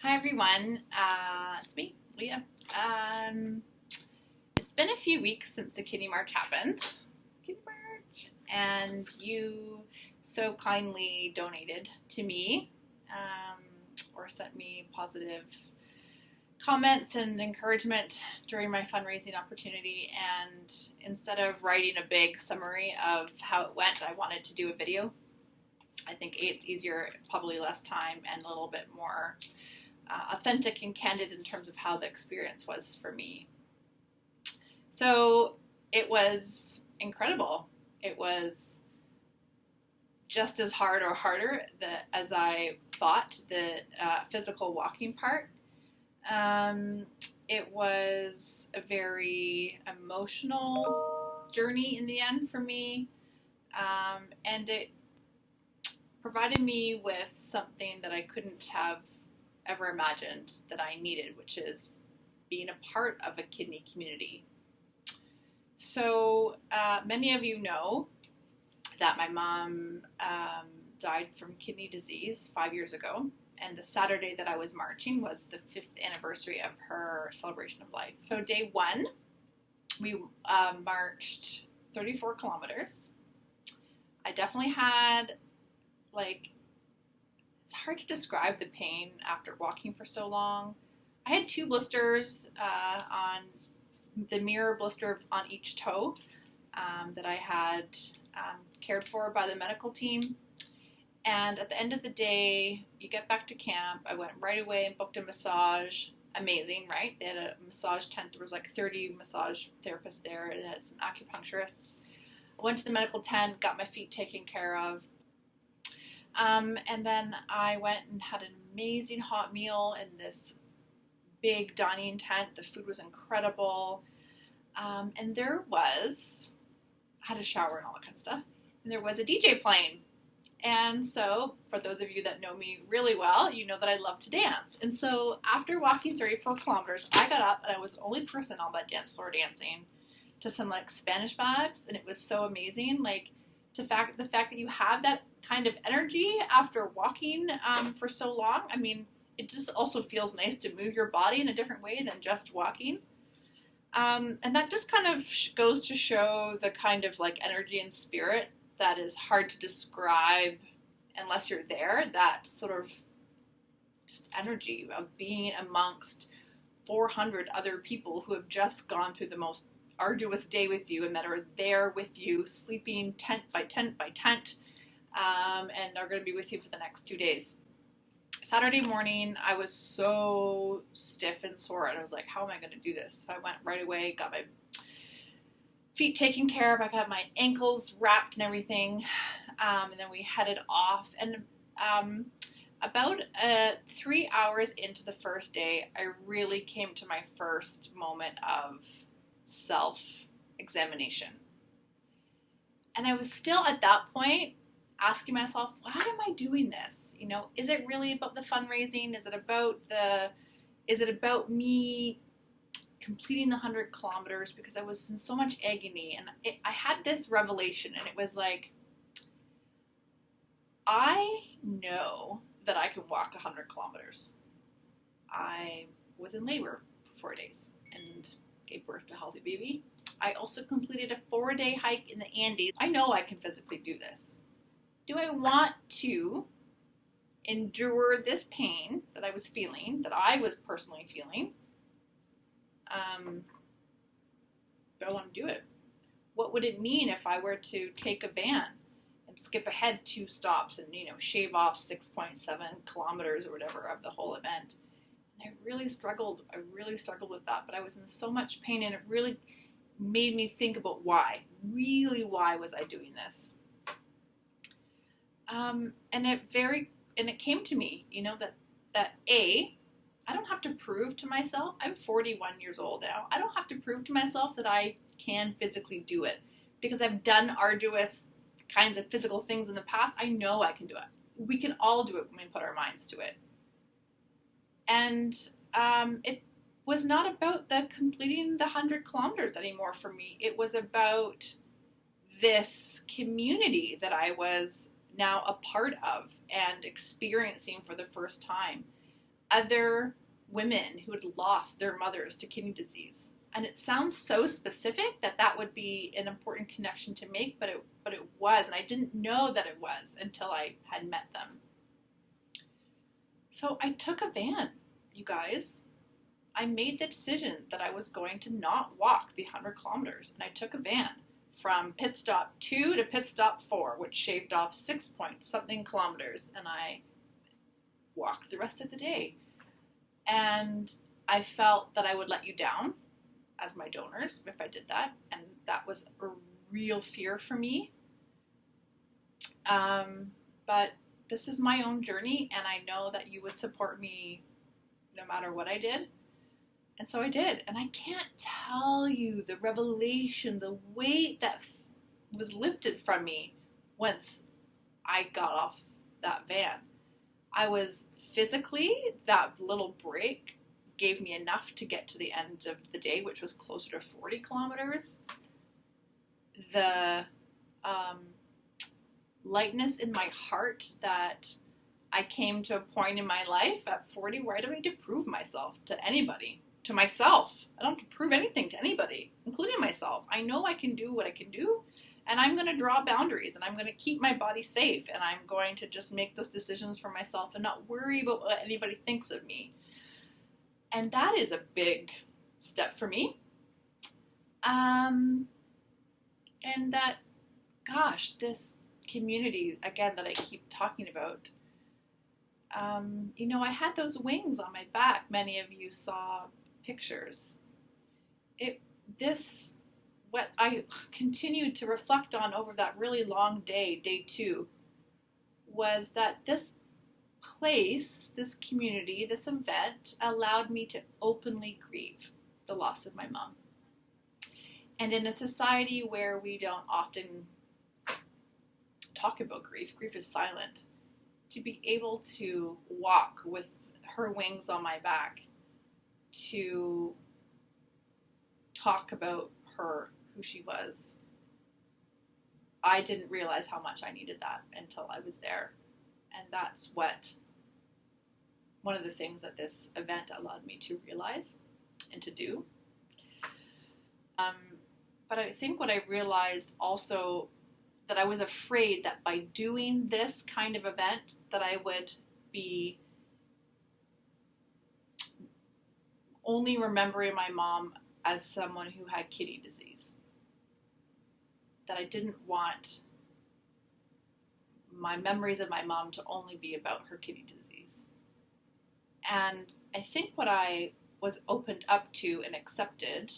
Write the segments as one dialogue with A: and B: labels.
A: Hi everyone, it's me, Leah. It's been a few weeks since the Kidney March happened. Kidney March! And you so kindly donated to me, or sent me positive comments and encouragement during my fundraising opportunity. And instead of writing a big summary of how it went, I wanted to do a video. I think it's easier, probably less time, and a little bit more authentic and candid in terms of how the experience was for me. So it was incredible. It was just as hard or harder as I thought, the physical walking part. It was a very emotional journey in the end for me, and it provided me with something that I couldn't have ever imagined that I needed, which is being a part of a kidney community. So many of you know that my mom died from kidney disease 5 years ago, and the Saturday that I was marching was the 5th anniversary of her celebration of life. So day one, we marched 34 kilometers. I definitely had, it's hard to describe the pain after walking for so long. I had 2 blisters on the mirror blister on each toe that I had cared for by the medical team. And at the end of the day, you get back to camp. I went right away and booked a massage. Amazing, right? They had a massage tent. There was 30 massage therapists there. It had some acupuncturists. I went to the medical tent, got my feet taken care of. And then I went and had an amazing hot meal in this big dining tent. The food was incredible. And I had a shower and all that kind of stuff. And there was a DJ playing. And so, for those of you that know me really well, you know that I love to dance. And so, after walking 34 kilometers, I got up and I was the only person on that dance floor dancing to some Spanish vibes. And it was so amazing. The fact that you have that kind of energy after walking for so long. I mean, it just also feels nice to move your body in a different way than just walking. And that just kind of goes to show the kind of energy and spirit that is hard to describe unless you're there. That sort of just energy of being amongst 400 other people who have just gone through the most arduous day with you and that are there with you, sleeping tent by tent by tent, and are going to be with you for the next 2 days. Saturday morning, I was so stiff and sore, and I was like, how am I going to do this? So I went right away, got my feet taken care of. I got my ankles wrapped and everything, and then we headed off. And about 3 hours into the first day, I really came to my first moment of self-examination. And I was still at that point asking myself, why am I doing this? Is it really about the fundraising? Is it about me completing the 100 kilometers? Because I was in so much agony, and I had this revelation, and it was I know that I can walk 100 kilometers. I was in labor for 4 days and gave birth to a healthy baby. I also completed a 4-day hike in the Andes. I know I can physically do this. Do I want to endure this pain that I was feeling, that I was personally feeling? Do I want to do it? What would it mean if I were to take a van and skip ahead 2 stops and, shave off 6.7 kilometers or whatever of the whole event? And I really struggled with that, but I was in so much pain, and it really made me think about why. Really, why was I doing this? And it came to me, that I don't have to prove to myself. I'm 41 years old now. I don't have to prove to myself that I can physically do it, because I've done arduous kinds of physical things in the past. I know I can do it. We can all do it when we put our minds to it. And it was not about completing the 100 kilometers anymore for me. It was about this community that I was now a part of and experiencing for the first time. other women who had lost their mothers to kidney disease. And it sounds so specific that would be an important connection to make, but it was, and I didn't know that it was until I had met them. So I took a van, you guys. I made the decision that I was going to not walk the 100 kilometers, and I took a van from pit stop 2 to pit stop 4, which shaved off 6 point something kilometers, and I walked the rest of the day. And I felt that I would let you down as my donors if I did that, and that was a real fear for me. But this is my own journey, and I know that you would support me no matter what I did. And so I did, and I can't tell you the revelation, the weight that was lifted from me once I got off that van. I was physically, that little break gave me enough to get to the end of the day, which was closer to 40 kilometers. The lightness in my heart that I came to a point in my life at 40 where I don't need to prove myself to anybody, to myself. I don't have to prove anything to anybody, including myself. I know I can do what I can do, and I'm going to draw boundaries, and I'm going to keep my body safe, and I'm going to just make those decisions for myself and not worry about what anybody thinks of me. And that is a big step for me. And that, gosh, this community, again, that I keep talking about, I had those wings on my back. Many of you saw pictures. What I continued to reflect on over that really long day, day 2, was that this place, this community, this event allowed me to openly grieve the loss of my mom. And in a society where we don't often talk about grief is silent, to be able to walk with her wings on my back, to talk about her, who she was, I didn't realize how much I needed that until I was there. And that's one of the things that this event allowed me to realize and to do. But I think what I realized also, that I was afraid that by doing this kind of event that I would be only remembering my mom as someone who had kidney disease. That I didn't want my memories of my mom to only be about her kidney disease. And I think what I was opened up to and accepted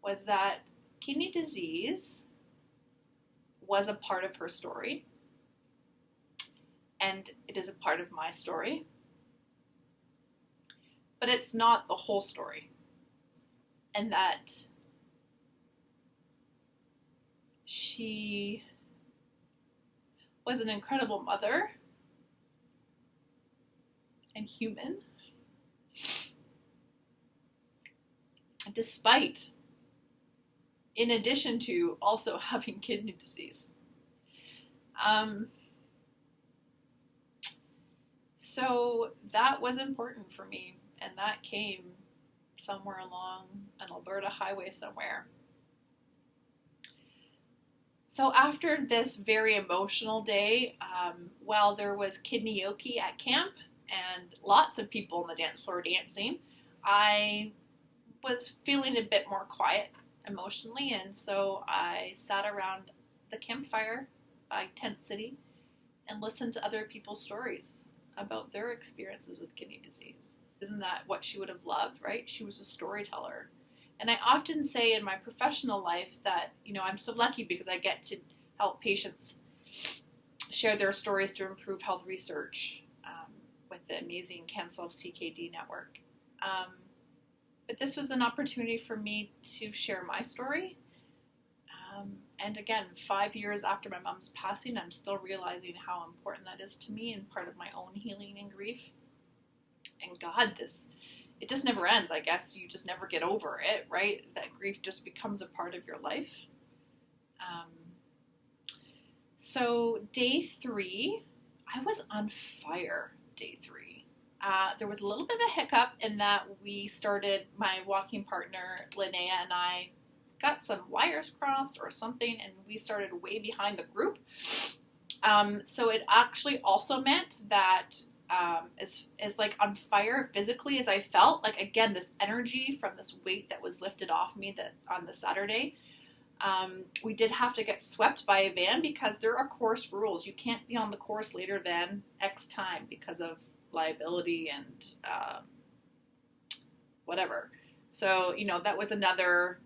A: was that kidney disease was a part of her story, and it is a part of my story, but it's not the whole story. And that she was an incredible mother and human, despite, in addition to also having kidney disease. So that was important for me, and that came somewhere along an Alberta highway somewhere. So after this very emotional day, while there was kidneyoki at camp and lots of people on the dance floor dancing, I was feeling a bit more quiet emotionally, and so I sat around the campfire by Tent City and listened to other people's stories about their experiences with kidney disease. Isn't that what she would have loved, right? She was a storyteller. And I often say in my professional life that, I'm so lucky because I get to help patients share their stories to improve health research with the amazing CanSolve CKD network. But this was an opportunity for me to share my story. And again, 5 years after my mom's passing, I'm still realizing how important that is to me and part of my own healing and grief. And God, it just never ends, I guess. You just never get over it, right? That grief just becomes a part of your life. So day 3, I was on fire day 3. There was a little bit of a hiccup in that we started, my walking partner, Linnea, and I got some wires crossed or something, and we started way behind the group. So it actually also meant that as like on fire physically as I felt, like again, this energy from this weight that was lifted off me that on the Saturday, we did have to get swept by a van because there are course rules. You can't be on the course later than X time because of liability and whatever. So, that was another,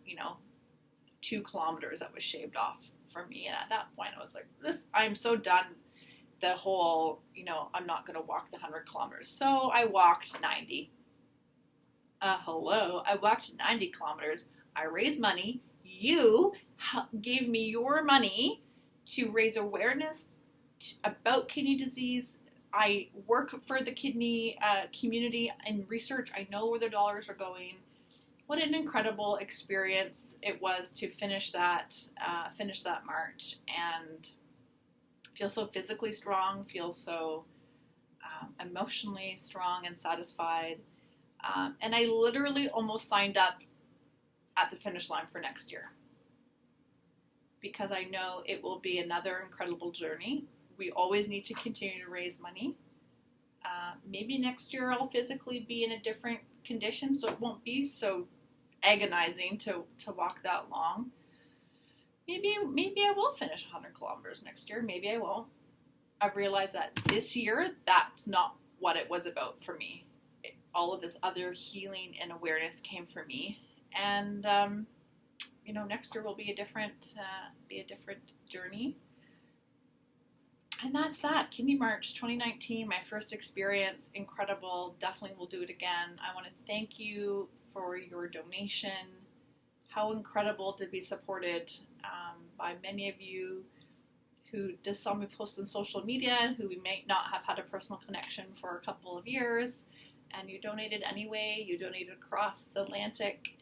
A: 2 kilometers that was shaved off from me. And at that point I was like, I'm so done. The whole, I'm not going to walk the 100 kilometers. So I walked 90. I walked 90 kilometers. I raised money. You gave me your money to raise awareness about kidney disease. I work for the kidney community and research. I know where the dollars are going. What an incredible experience it was to finish that march and feel so physically strong, feel so emotionally strong and satisfied. And I literally almost signed up at the finish line for next year because I know it will be another incredible journey. We always need to continue to raise money. Maybe next year I'll physically be in a different condition, so it won't be so agonizing to walk that long. Maybe I will finish 100 kilometers next year. Maybe I won't. I've realized that this year, that's not what it was about for me. All of this other healing and awareness came for me. And, next year will be a different journey. And that's that. Kidney March 2019, my first experience, incredible. Definitely will do it again. I want to thank you for your donation. How incredible to be supported by many of you who just saw me post on social media, who we may not have had a personal connection for a couple of years, and you donated anyway. You donated across the Atlantic.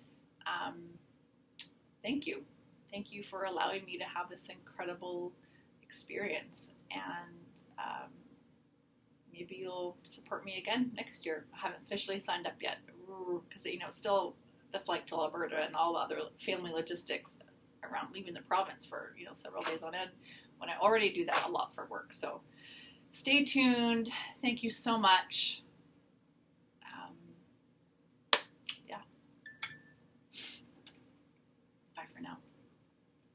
A: Thank you. Thank you for allowing me to have this incredible experience, and maybe you'll support me again next year. I haven't officially signed up yet because, still the flight to Alberta and all the other family logistics around leaving the province for, several days on end when I already do that a lot for work. So stay tuned. Thank you so much.